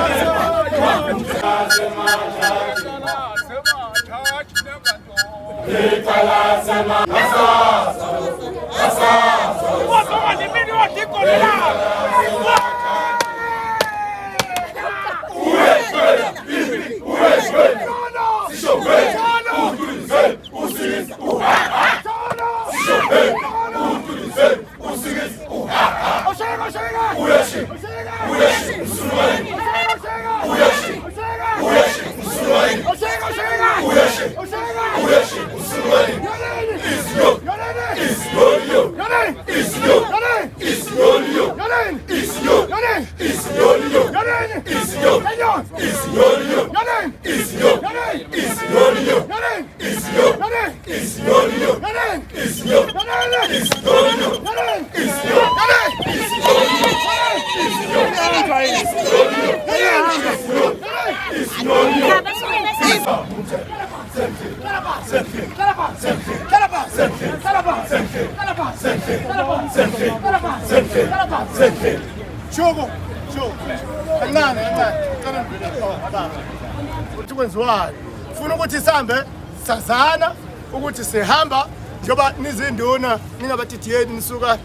Let's go. Shogo, kancane ukuthi kwenziwayo. Ufuna ukuthi sihambe sazana ukuthi sihamba njoba nizinduna ningabatithiyeni nisuka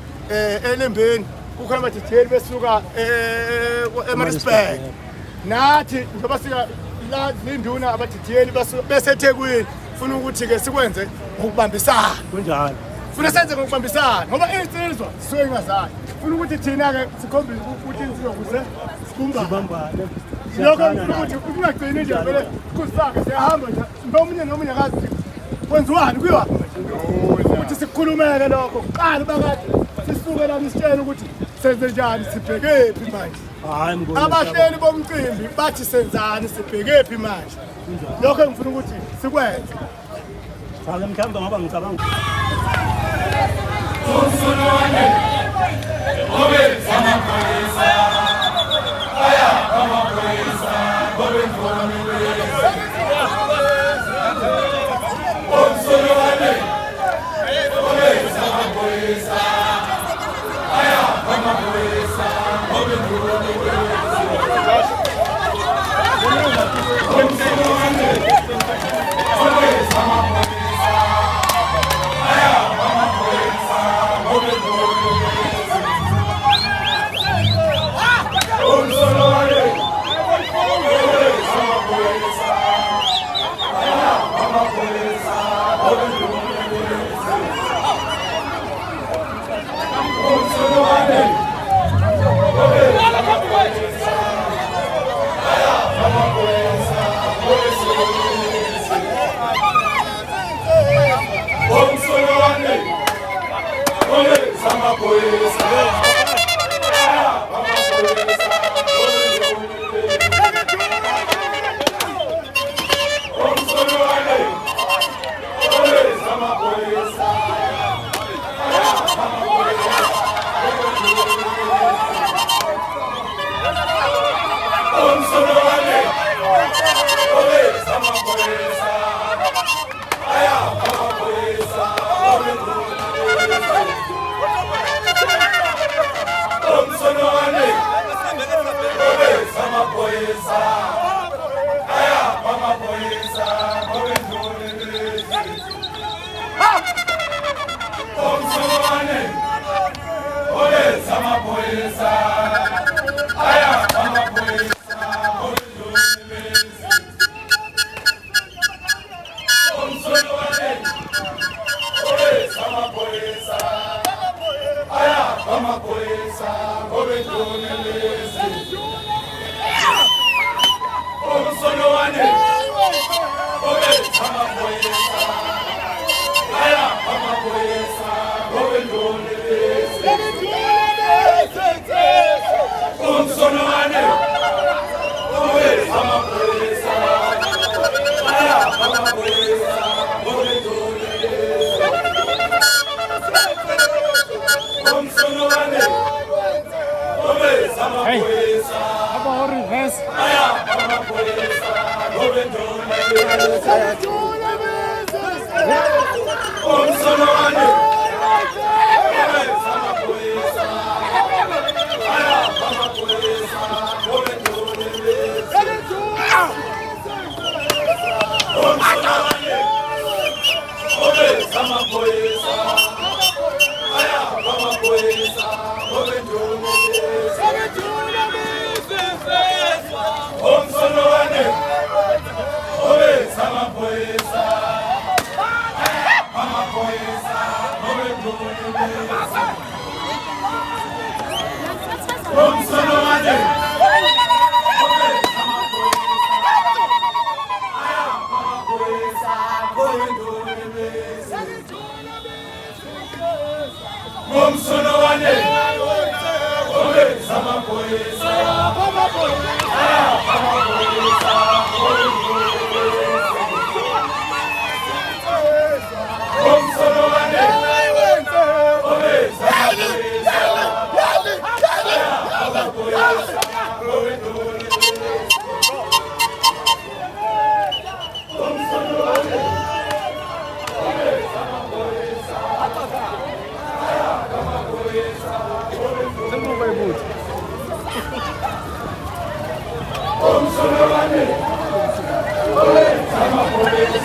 eLembeni kukhona abatithiyeni besuka eMaritzburg. Nathi njoba sika la zinduna abatithiyeni beseThekwini. Ufuna ukuthi ke sikwenze ngokubambisana. Kunjalo. Ufuna senze ngokubambisana ngoba insizwa sisuke ingazani. Ufuna ukuthi thina ke sikhombise ukuthi insizwa kuze sibambane. Lokho ukuthi ungagcini nje vele kusaka siyahamba nje nomunye akazi kwenziwani kuyiwa ukuthi sikhulumeke lokho qala bakade sisuke la nisitshela ukuthi senze njani sibheke phi manje. Abahleli bomcimbi bathi senzani sibheke phi manje. Lokho ngifuna ukuthi sikwenze. Sake mkhamba ngoba ngicabanga Umsulwane obe samaphoyisa aya amaphoyisa obe ngomamisa Umsulwane obe samaphoyisa aya amaphoyisa obe ngomamisa Umsulwane obe samaphoyisa aya amaphoyisa obe Ngomsolowane Ngomeza amaphoyisa Ngomsolowane Ngomeza amaphoyisa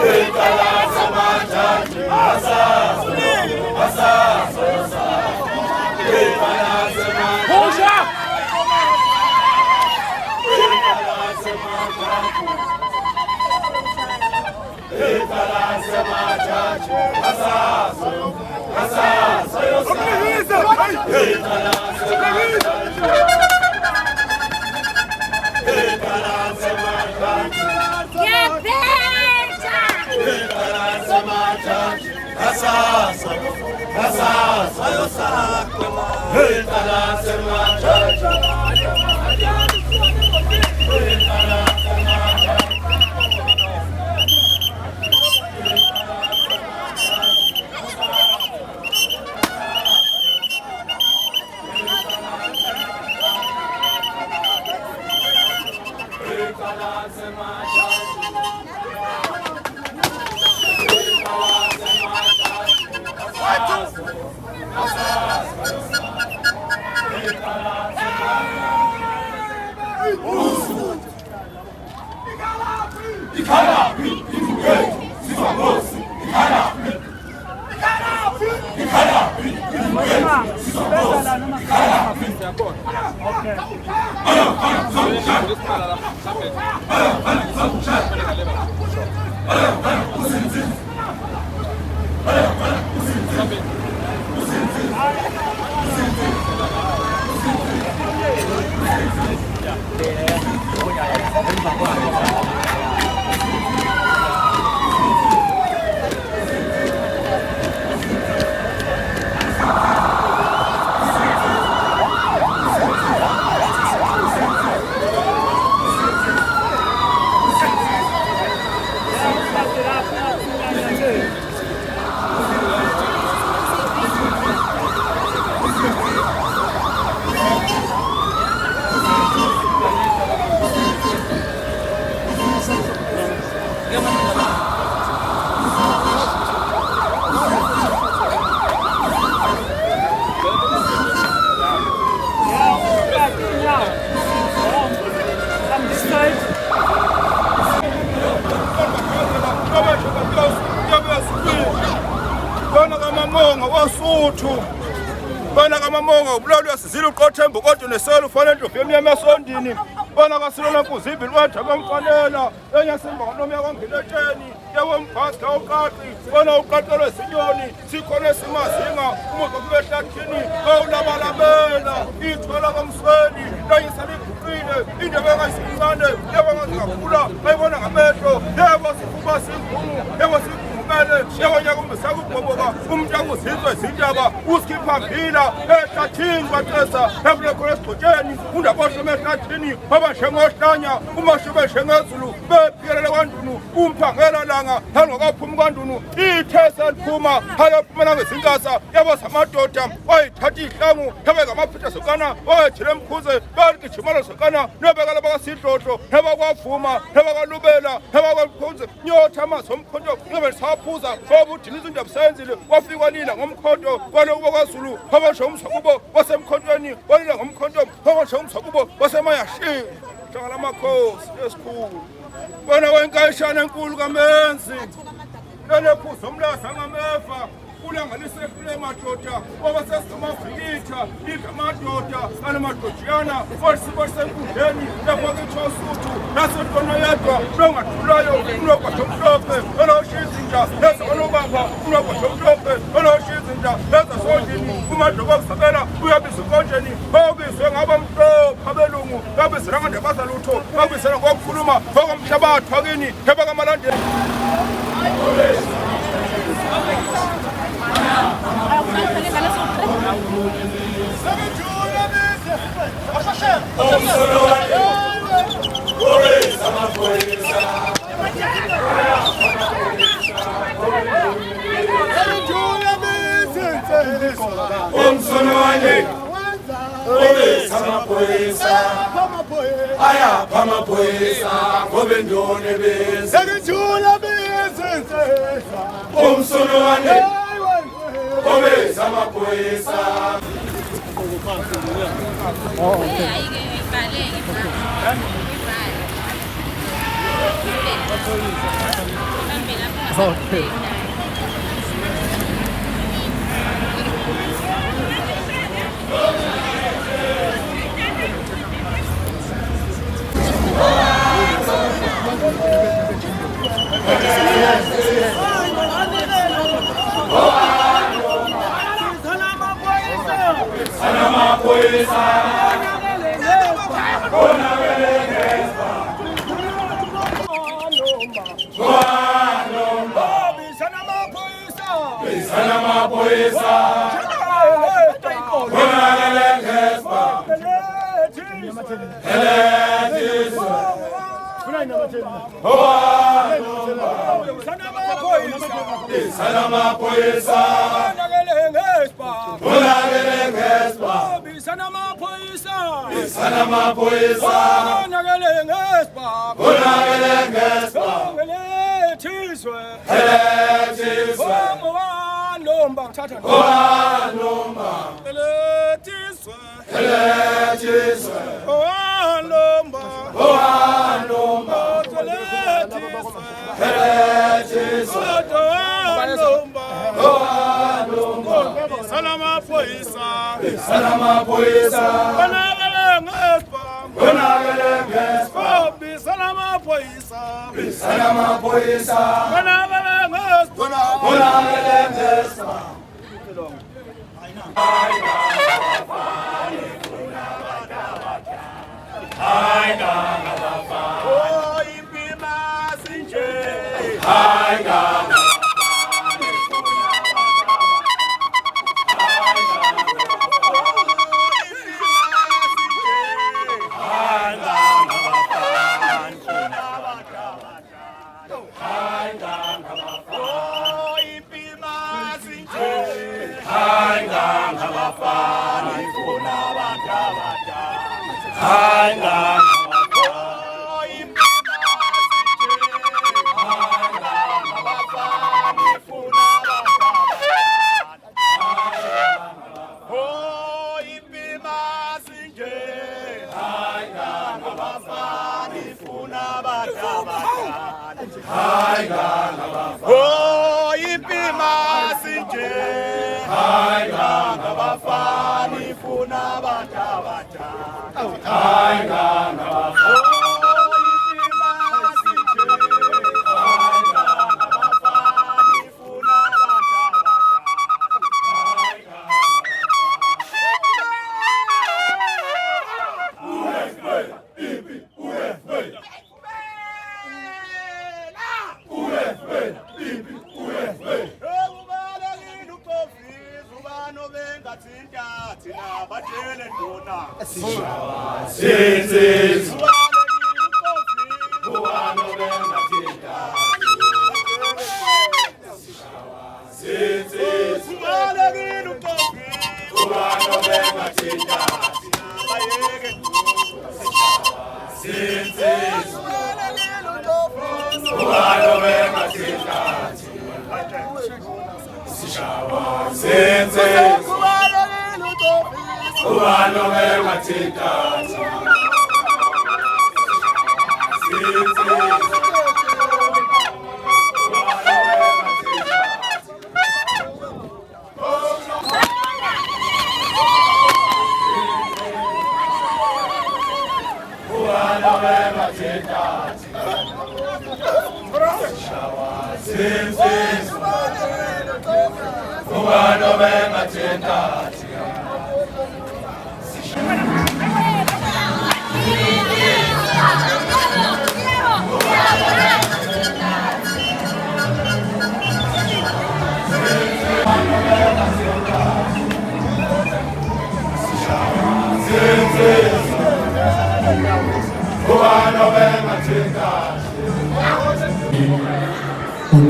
Itala Bana kamamonga ubulalo sizile uqothemba kodwa neselo ufanele nto femnyama yasondini bana kasilona kuzimbi lwethu akamfanela enyasimba ngonomya kwangeletsheni yewomphasta uqaqi bona uqaqelwe zinyoni sikhona simazinga umuze kubehlathini bawulabalabela ithwala kamsweni layisala iguqile indebe engayisincane yebangazikakhula bayibona ngamehlo yebo sifuba singumu yebo yakumbesakubhoboka umuntu akuzizwe zindaba usikhipha phila ehlathini baxesa yakulekhola esigcotsheni undaboshwe ehlathini babashengohlanya umashubeshengezulu bephikelele kwandunu umphangela langa halingakaphumi kwandunu ithesa liphuma halaphumela ngezinkasa yabo zamadoda wayithatha ihlangu yabekamaphitha sokana wayethile mkhuze baligijimalo sokana nebekala bakasidlodlo nebakwavuma nebakwalubela nebakwamkhuze nyotha amazi omkhonto ngebelisaphuza obudinisa indaba senzile wafika lila ngomkhonto kwalokubo kwaZulu abasho umsakubo wasemkhontweni walila ngomkhonto abasho umsakubo wasemayashi hlangana amakhosi esikhulu bona wenkayishana enkulu kamenzi lenephuzo omlaza ngamefa ulanganisefule madoda obasesingamavikitha ingamadoda anamadojiyana olisibo senkundleni yakwakithosuthu nasentono yedwa longathulayo unogwasho mhlophe oloshizinja nezakonobamba unogwasho mhlophe oloshizinja nezasondini umadoba kusabela uyabiza ukonjeni obizwe ngaba mhlophe abelungu babizela ngandabasa lutho babizela ngokukhuluma okomhlabathi wakini hebakamalandeli Okay.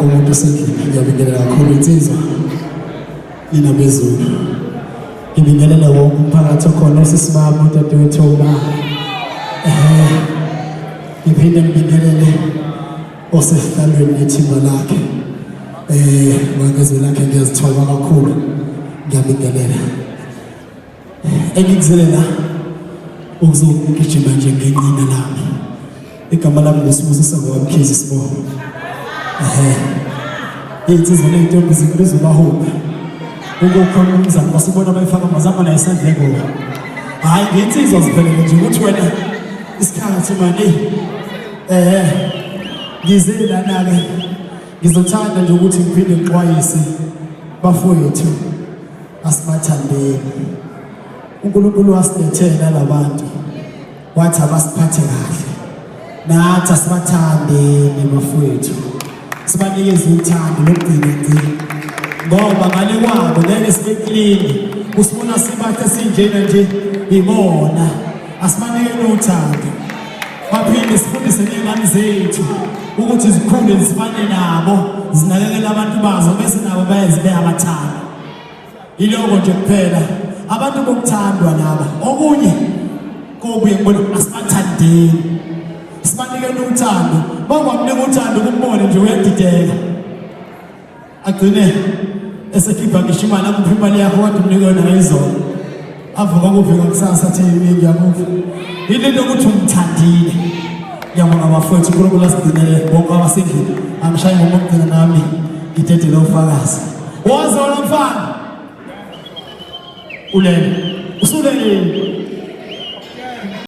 Umuntu sendlini ngiyabingelela kakhulu insizwa inabezulu. Ngibingelela wonke umphakathi okhona osisibaba udadewethu uba. Ngiphinde ngibingelele osesihlalweni nethimba lakhe. Wangezo lakhe ngiyazithoba kakhulu. Ngiyabingelela. Engikuzelela ukuzogijima nje ngenqina lami. Igama lami ngisibusiso ngoMkhize Sibongo. Insizwa ley'ntombi zikubiza ubahuba. Ukukhona umzamo basibona bayifaka amazama la isandleko. Hayi ngensizwa ziphelele nje ukuthi wena isikhathi manje ngize lana-ke ngizothanda nje ukuthi ngiphinde ngixwayise bafowethu asibathandeni. uNkulunkulu wasilethela labantu wathi abasiphathe kahle nathi asibathandeni bafowethu sibanikeze uthando lokugcina ngoba ngale kwabo ngeke sibe clean usibona sibathe sinjena nje ibona asibanikele uthando baphinde sifundise nezingane zethu ukuthi zikhule zifane nabo zinakekele abantu bazo bese nabo bayazibe abathanda iloko nje kuphela abantu bokuthandwa laba okunye kobuye ngibona asibathandeni sibanikele uthando bangamnika uthando kumbone nje uyadideka agcine esekhipha ngisho imali akuphi imali yakho kade umnika yona ngayizona avuka kuvika kusasa athi ngiyakufa into ukuthi umthandile ngiyabonga abafowethu uNkulunkulu asigcinele bonke abasendlini angishaye ngomgcina nami ngidedele ufakazi wazona mfana ulele usulele